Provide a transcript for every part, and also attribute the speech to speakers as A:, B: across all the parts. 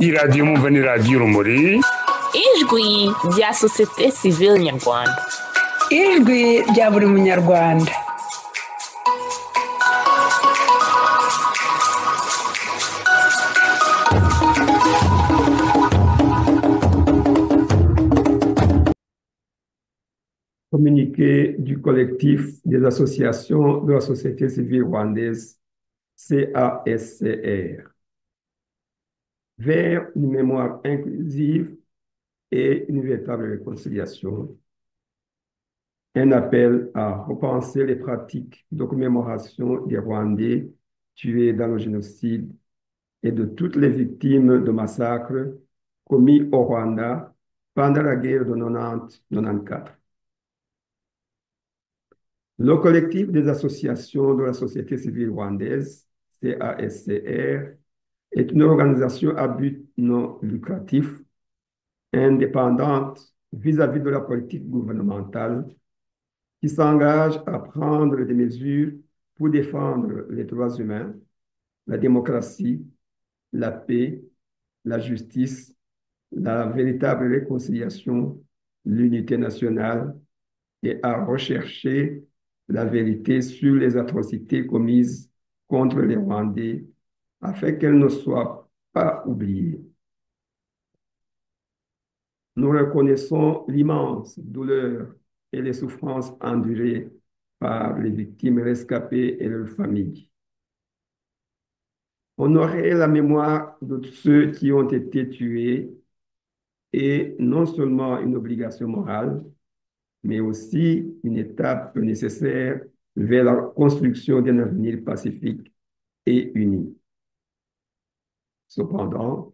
A: iradiyo mwumva ni radiyo urumuri
B: ijwi rya sosiyete sivile nyarwanda,
C: ijwi rya buri munyarwanda.
D: Communiqué du collectif des associations de la société civile rwandaise, CASCR, vers une mémoire inclusive et une véritable réconciliation. Un appel à repenser les pratiques de commémoration des Rwandais tués dans le génocide et de toutes les victimes de massacres commis au Rwanda pendant la guerre de 90-94. Le collectif des associations de la société civile rwandaise, CASCR, est une organisation à but non lucratif, indépendante vis-à-vis de la politique gouvernementale, qui s'engage à prendre des mesures pour défendre les droits humains, la démocratie, la paix, la justice, la véritable réconciliation, l'unité nationale et à rechercher la vérité sur les atrocités commises contre les Rwandais afin qu'elles ne soient pas oubliées. Nous reconnaissons l'immense douleur et les souffrances endurées par les victimes rescapées et leurs familles. Honorer la mémoire de tous ceux qui ont été tués est non seulement une obligation morale, mais aussi une étape nécessaire vers la construction d'un avenir pacifique et uni. Cependant,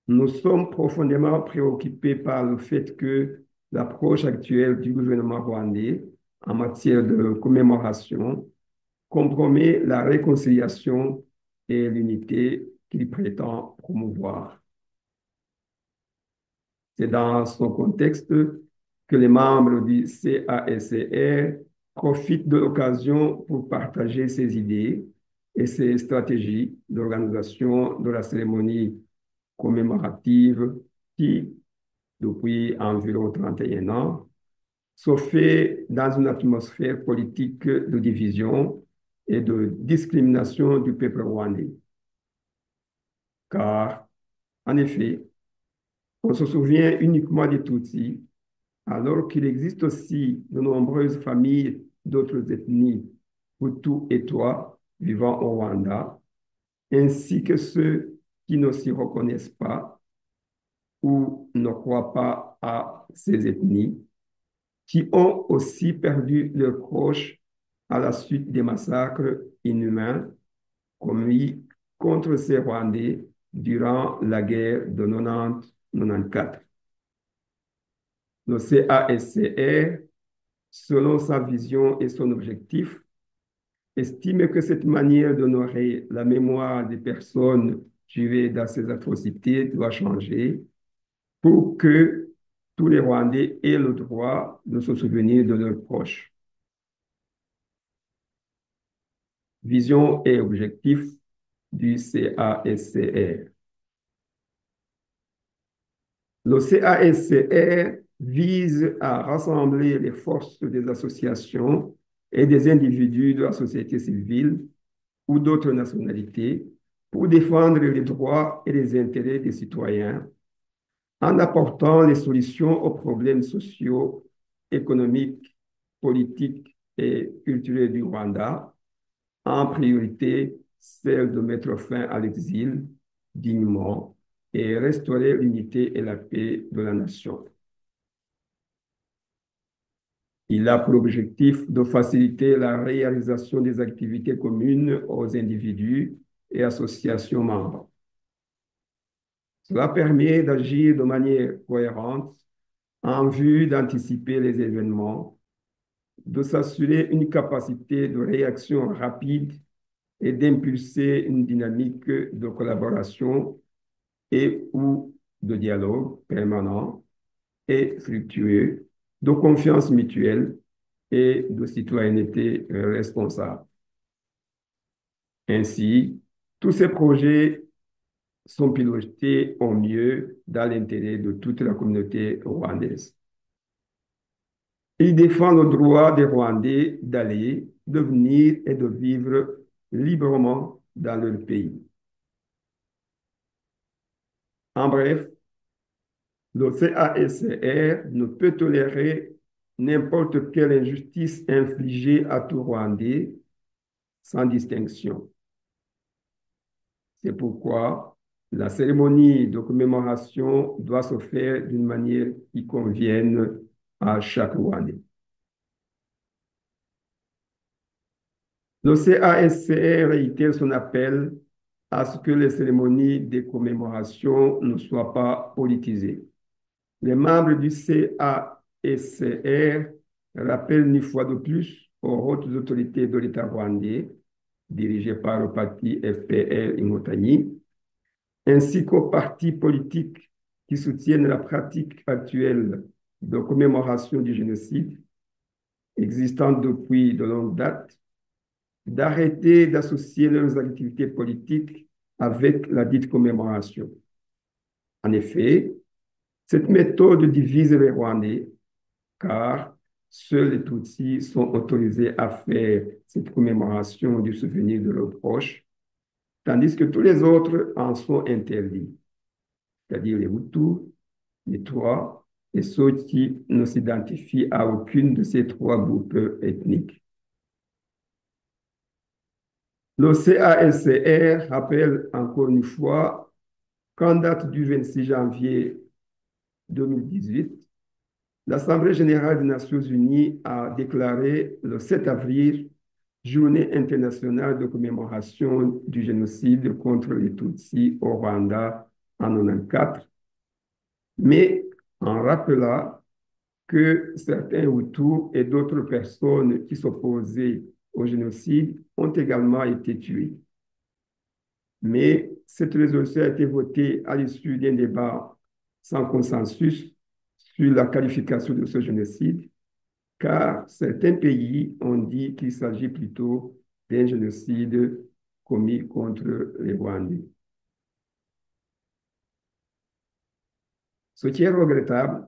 D: nous sommes profondément préoccupés par le fait que l'approche actuelle du gouvernement rwandais en matière de commémoration compromet la réconciliation et l'unité qu'il prétend promouvoir. C'est dans ce contexte que les membres du CASCR profitent de l'occasion pour partager ses idées et ses stratégies d'organisation de la cérémonie commémorative qui, depuis environ 31 ans, se fait dans une atmosphère politique de division et de discrimination du peuple rwandais. Car, en effet, on se souvient uniquement des Tutsis, alors qu'il existe aussi de nombreuses familles d'autres ethnies, Hutus et Tutsis, vivant au Rwanda, ainsi que ceux qui ne s'y reconnaissent pas ou ne croient pas à ces ethnies, qui ont aussi perdu leurs proches à la suite des massacres inhumains commis contre ces Rwandais durant la guerre de 90-94. Le CASCR, selon sa vision et son objectif, estime que cette manière d'honorer la mémoire des personnes tuées dans ces atrocités doit changer pour que tous les Rwandais aient le droit de se souvenir de leurs proches. Vision et objectif du CASCR. Le CASCR vise à rassembler les forces des associations et des individus de la société civile ou d'autres nationalités pour défendre les droits et les intérêts des citoyens en apportant les solutions aux problèmes sociaux, économiques, politiques et culturels du Rwanda, en priorité celle de mettre fin à l'exil dignement et restaurer l'unité et la paix de la nation. Il a pour objectif de faciliter la réalisation des activités communes aux individus et associations membres. Cela permet d'agir de manière cohérente en vue d'anticiper les événements, de s'assurer une capacité de réaction rapide et d'impulser une dynamique de collaboration et ou de dialogue permanent et fructueux, de confiance mutuelle et de citoyenneté responsable. Ainsi, tous ces projets sont pilotées au mieux dans l'intérêt de toute la communauté rwandaise. Il défend le droit des Rwandais d'aller, de venir et de vivre librement dans leur pays. En bref, le CASR ne peut tolérer n'importe quelle injustice infligée à tout Rwandais sans distinction. C'est pourquoi la cérémonie de commémoration doit se faire d'une manière qui convienne à chaque Rwandais. Le CASR réitère son appel à ce que les cérémonies de commémoration ne soient pas politisées. Les membres du CASR rappellent une fois de plus aux hautes autorités de l'État rwandais, dirigées par le parti FPR Inkotanyi, ainsi qu'aux partis politiques qui soutiennent la pratique actuelle de commémoration du génocide, existante depuis de longue date, d'arrêter d'associer leurs activités politiques avec la dite commémoration. En effet, cette méthode divise les Rwandais, car seuls les Tutsis sont autorisés à faire cette commémoration du souvenir de leurs proches, tandis que tous les autres en sont interdits, c'est-à-dire les Hutus, les Twa et ceux qui ne s'identifient à aucune de ces trois groupes ethniques. Le CASR rappelle encore une fois qu'en date du 26 janvier 2018, l'Assemblée générale des Nations unies a déclaré le 7 avril Journée internationale de commémoration du génocide contre les Tutsis au Rwanda en 1994, mais en rappelant que certains Hutus et d'autres personnes qui s'opposaient au génocide ont également été tués. Mais cette résolution a été votée à l'issue d'un débat sans consensus sur la qualification de ce génocide, car certains pays ont dit qu'il s'agit plutôt d'un génocide commis contre les Rwandais. Ce qui est regrettable,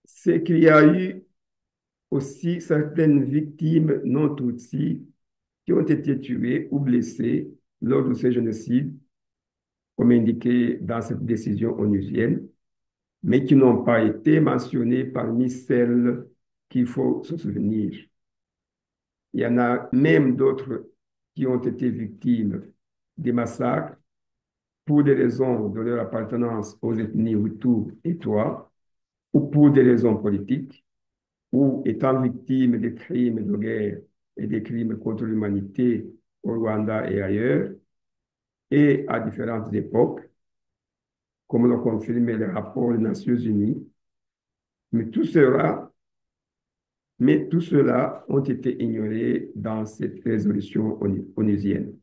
D: c'est qu'il y a eu aussi certaines victimes non tutsis qui ont été tuées ou blessées lors de ce génocide, comme indiqué dans cette décision onusienne, mais qui n'ont pas été mentionnées parmi celles qu'il faut se souvenir. Il y en a même d'autres qui ont été victimes des massacres pour des raisons de leur appartenance aux ethnies Hutus et Twa, ou pour des raisons politiques, ou étant victimes des crimes de guerre et des crimes contre l'humanité au Rwanda et ailleurs, et à différentes époques, comme l'ont confirmé les rapports des Nations unies. Mais tout cela ont été ignorés dans cette résolution onusienne.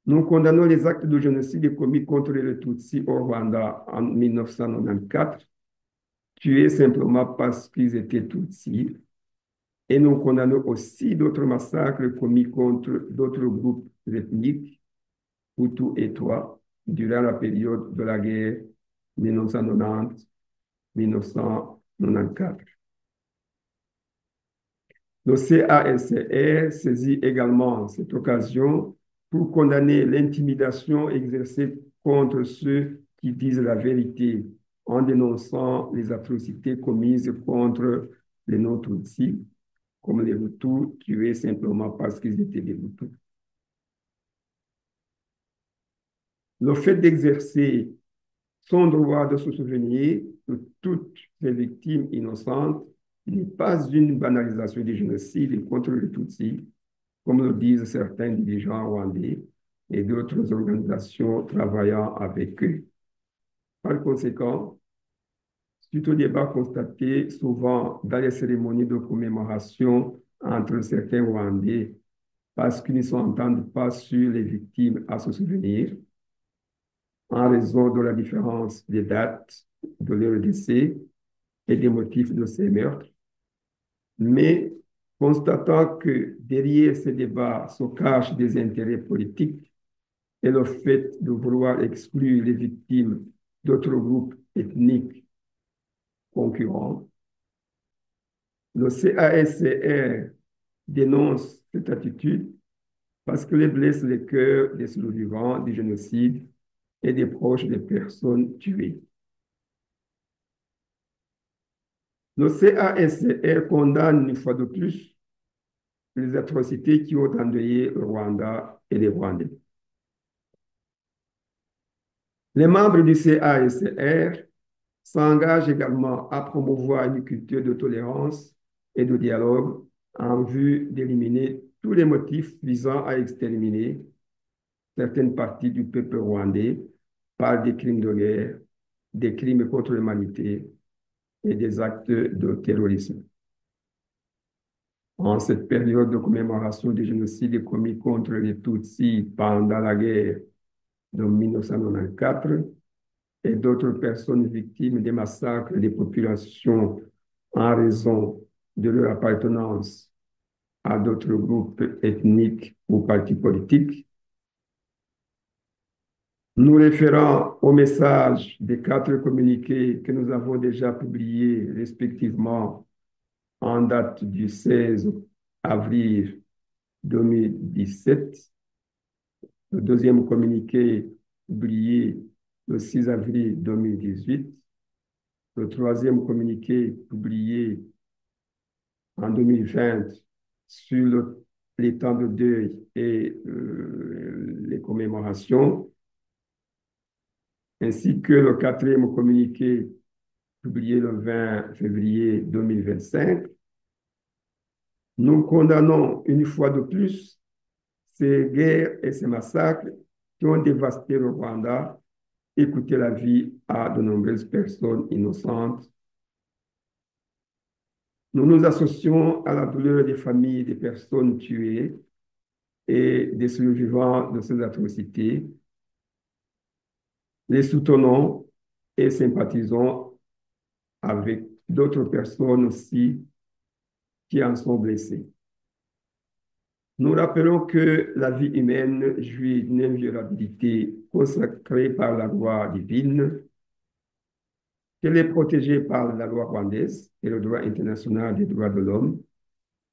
D: Nous condamnons les actes de génocide commis contre les Tutsis au Rwanda en 1994, tués simplement parce qu'ils étaient Tutsis, et nous condamnons aussi d'autres massacres commis contre d'autres groupes ethniques, Hutus et Twa, durant la période de la guerre 1990-1994. Le CASR saisit également cette occasion pour condamner l'intimidation exercée contre ceux qui disent la vérité en dénonçant les atrocités commises contre les non-Tutsis, comme les Hutus tués simplement parce qu'ils étaient des Hutus. Le fait d'exercer son droit de se souvenir de toutes les victimes innocentes n'est pas une banalisation du génocide contre les Tutsis, comme le disent certains dirigeants rwandais et d'autres organisations travaillant avec eux. Par conséquent, suite au débat constaté souvent dans les cérémonies de commémoration entre certains Rwandais parce qu'ils ne s'entendent pas sur les victimes à se souvenir, en raison de la différence des dates de leur décès et des motifs de ces meurtres, mais Constatant que derrière ces débats se cachent des intérêts politiques et le fait de vouloir exclure les victimes d'autres groupes ethniques concurrents, le CASCR dénonce cette attitude parce qu'elle blesse le cœur des survivants du génocide et des proches des personnes tuées. Le CASCR condamne une fois de plus les atrocités qui ont endeuillé le Rwanda et les Rwandais. Les membres du CASCR s'engagent également à promouvoir une culture de tolérance et de dialogue en vue d'éliminer tous les motifs visant à exterminer certaines parties du peuple rwandais par des crimes de guerre, des crimes contre l'humanité et des actes de terrorisme. En cette période de commémoration du génocide commis contre les Tutsis pendant la guerre de 1994 et d'autres personnes victimes des massacres des populations en raison de leur appartenance à d'autres groupes ethniques ou partis politiques, nous référons au message des 4 communiqués que nous avons déjà publiés respectivement en date du 16 avril 2017, le deuxième communiqué publié le 6 avril 2018, le troisième communiqué publié en 2020 sur les temps de deuil et les commémorations, ainsi que le quatrième communiqué publié le 20 février 2025. Nous condamnons une fois de plus ces guerres et ces massacres qui ont dévasté le Rwanda et coûté la vie à de nombreuses personnes innocentes. Nous nous associons à la douleur des familles des personnes tuées et des survivants de ces atrocités. Les soutenons et sympathisons avec d'autres personnes aussi qui en sont blessées. Nous rappelons que la vie humaine jouit d'une inviolabilité consacrée par la loi divine, qu'elle est protégée par la loi rwandaise et le droit international des droits de l'homme,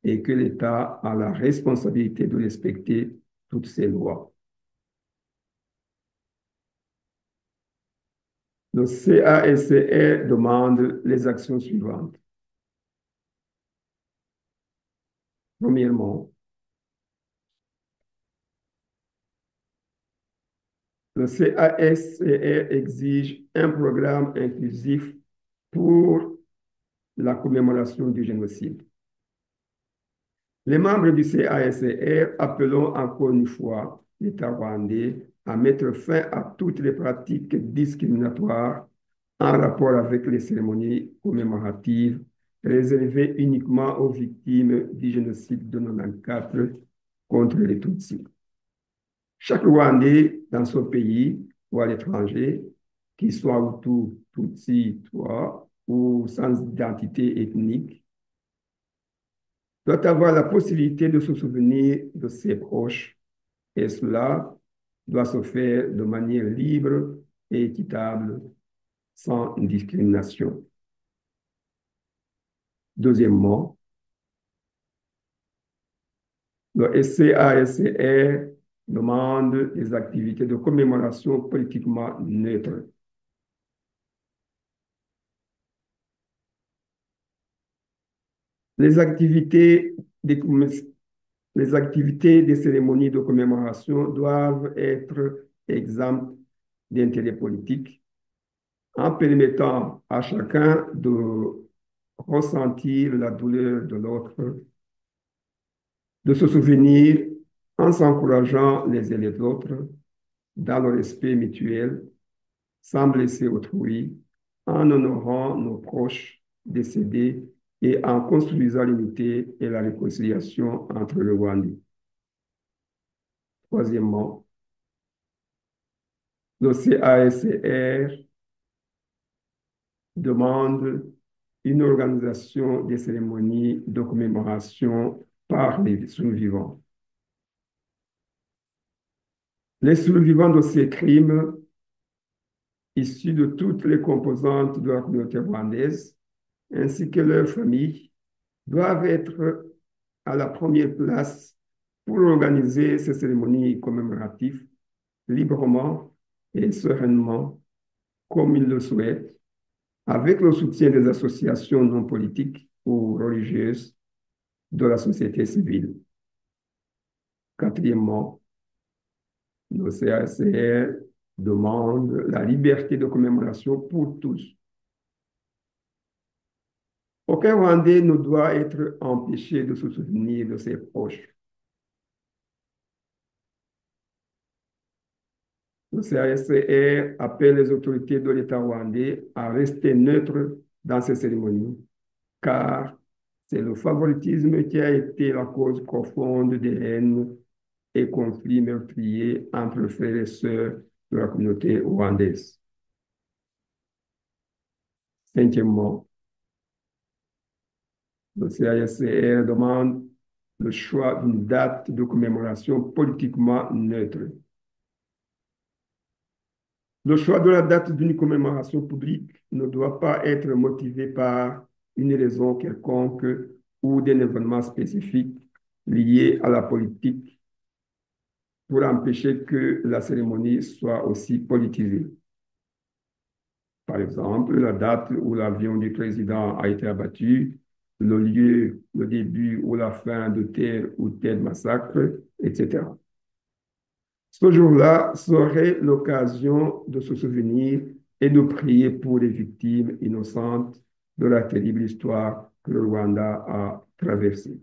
D: et que l'État a la responsabilité de respecter toutes ces lois. Le CASCR demande les actions suivantes. Premièrement, le CASCR exige un programme inclusif pour la commémoration du génocide. Les membres du CASCR appelons encore une fois l'État rwandais à mettre fin à toutes les pratiques discriminatoires en rapport avec les cérémonies commémoratives réservées uniquement aux victimes du génocide de 1994 contre les Tutsis. Chaque Rwandais dans son pays ou à l'étranger, qu'il soit Hutu, Tutsi, Twa, ou sans identité ethnique, doit avoir la possibilité de se souvenir de ses proches, et cela doit se faire de manière libre et équitable, sans discrimination. Deuxièmement, le CASCR demande des activités de commémoration politiquement neutres. Les activités des cérémonies de commémoration doivent être exemptes d'intérêt politique en permettant à chacun de ressentir la douleur de l'autre, de se souvenir en s'encourageant les uns les autres dans le respect mutuel, sans blesser autrui, en honorant nos proches décédés et en construisant l'unité et la réconciliation entre le Rwandais. Troisièmement, le CASCR demande une organisation des cérémonies de commémoration par les survivants. Les survivants de ces crimes, issus de toutes les composantes de la communauté rwandaise, ainsi que leurs familles, doivent être à la première place pour organiser ces cérémonies commémoratives librement et sereinement, comme ils le souhaitent, avec le soutien des associations non politiques ou religieuses de la société civile. Quatrièmement, le CACR demande la liberté de commémoration pour tous. Aucun Rwandais ne doit être empêché de se souvenir de ses proches. Le CACR appelle les autorités de l'État rwandais à rester neutres dans ces cérémonies, car c'est le favoritisme qui a été la cause profonde des haines et conflits meurtriers entre frères et sœurs de la communauté rwandaise. Cinquièmement, le CACR demande le choix d'une date de commémoration politiquement neutre. Le choix de la date d'une commémoration publique ne doit pas être motivé par une raison quelconque ou d'un événement spécifique lié à la politique pour empêcher que la cérémonie soit aussi politisée. Par exemple, la date où l'avion du président a été abattu, le lieu, le début ou la fin de tel ou tel massacre, etc. Ce jour-là serait l'occasion de se souvenir et de prier pour les victimes innocentes de la terrible histoire que le Rwanda a traversée.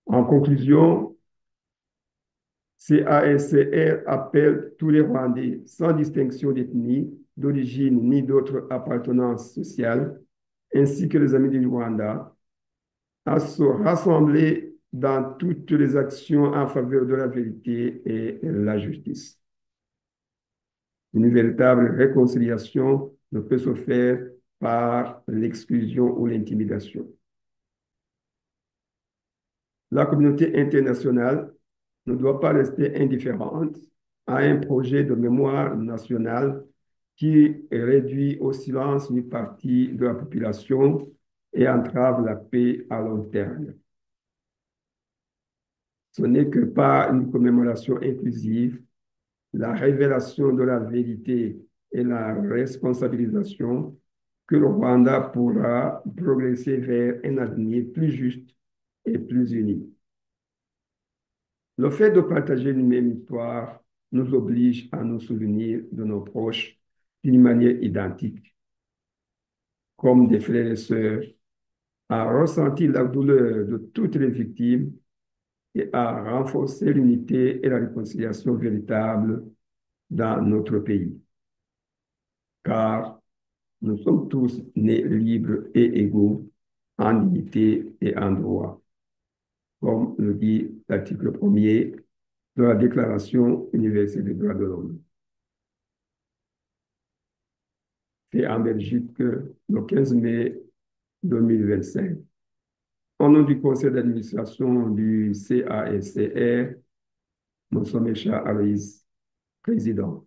D: En conclusion, CACR appelle tous les Rwandais, sans distinction d'ethnie, d'origine ni d'autre appartenance sociale, ainsi que les amis du Rwanda, à se rassembler dans toutes les actions en faveur de la vérité et la justice. Une véritable réconciliation ne peut se faire par l'exclusion ou l'intimidation. La communauté internationale ne doit pas rester indifférente à un projet de mémoire nationale qui réduit au silence une partie de la population et entrave la paix à long terme. Ce n'est que par une commémoration inclusive, la révélation de la vérité et la responsabilisation que le Rwanda pourra progresser vers un avenir plus juste et plus uni. Le fait de partager une même histoire nous oblige à nous souvenir de nos proches d'une manière identique, comme des frères et sœurs, à ressentir la douleur de toutes les victimes et à renforcer l'unité et la réconciliation véritable dans notre pays. Car nous sommes tous nés libres et égaux en dignité et en droit, comme le dit l'article 1er de la Déclaration universelle des droits de l'homme. C'est en Belgique le 15 mai 2025. Au nom du conseil d'administration du CACR, nous sommes Aloïs, président.